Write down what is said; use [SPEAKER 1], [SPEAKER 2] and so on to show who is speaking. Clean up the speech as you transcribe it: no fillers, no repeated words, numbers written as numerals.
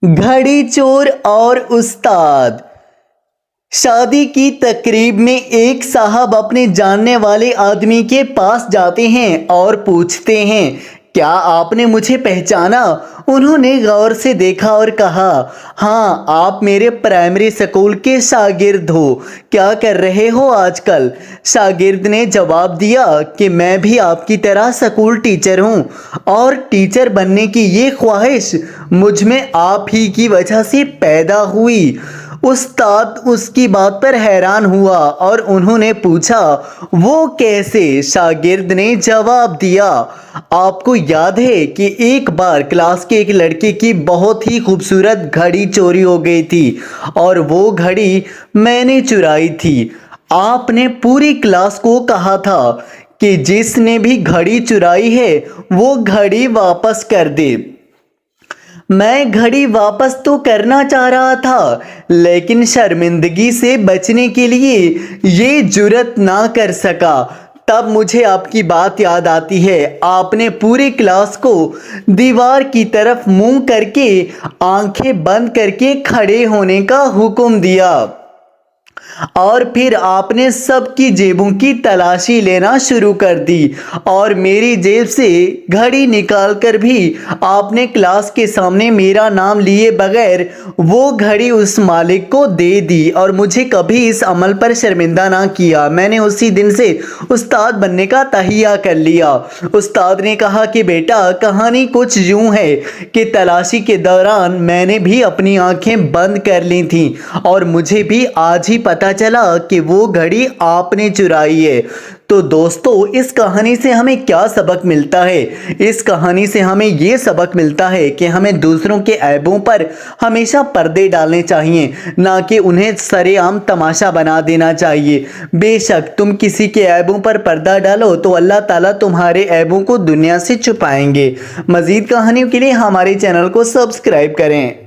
[SPEAKER 1] घड़ी चोर और उस्ताद। शादी की तकरीब में एक साहब अपने जानने वाले आदमी के पास जाते हैं और पूछते हैं, क्या आपने मुझे पहचाना? उन्होंने गौर से देखा और कहा, हाँ, आप मेरे प्राइमरी स्कूल के शागिर्द हो। क्या कर रहे हो आजकल? शागिर्द ने जवाब दिया कि मैं भी आपकी तरह स्कूल टीचर हूँ और टीचर बनने की ये ख्वाहिश मुझ में आप ही की वजह से पैदा हुई। उस्ताद उसकी बात पर हैरान हुआ और उन्होंने पूछा, वो कैसे? शागिर्द ने जवाब दिया, आपको याद है कि एक बार क्लास के एक लड़के की बहुत ही खूबसूरत घड़ी चोरी हो गई थी और वो घड़ी मैंने चुराई थी। आपने पूरी क्लास को कहा था कि जिसने भी घड़ी चुराई है वो घड़ी वापस कर दे। मैं घड़ी वापस तो करना चाह रहा था, लेकिन शर्मिंदगी से बचने के लिए ये जुर्रत ना कर सका। तब मुझे आपकी बात याद आती है। आपने पूरी क्लास को दीवार की तरफ मुंह करके आंखें बंद करके खड़े होने का हुक्म दिया और फिर आपने सबकी जेबों की तलाशी लेना शुरू कर दी और मेरी जेब से घड़ी निकालकर भी आपने क्लास के सामने मेरा नाम लिए बगैर वो घड़ी उस मालिक को दे दी और मुझे कभी इस अमल पर शर्मिंदा ना किया। मैंने उसी दिन से उस्ताद बनने का तहिया कर लिया। उस्ताद ने कहा कि बेटा, कहानी कुछ यूं है कि तलाशी के दौरान मैंने भी अपनी आंखें बंद कर ली थीं और मुझे भी आज ही पता चला कि वो घड़ी आपने चुराई है। तो दोस्तों, इस कहानी से हमें क्या सबक मिलता है? इस कहानी से हमें ये सबक मिलता है कि हमें दूसरों के ऐबों पर हमेशा पर्दे डालने चाहिए, ना कि उन्हें सरेआम तमाशा बना देना चाहिए। बेशक तुम किसी के ऐबों पर पर्दा डालो तो अल्लाह ताला तुम्हारे ऐबों को दुनिया से छुपाएंगे। मज़ीद कहानियों के लिए हमारे चैनल को सब्सक्राइब करें।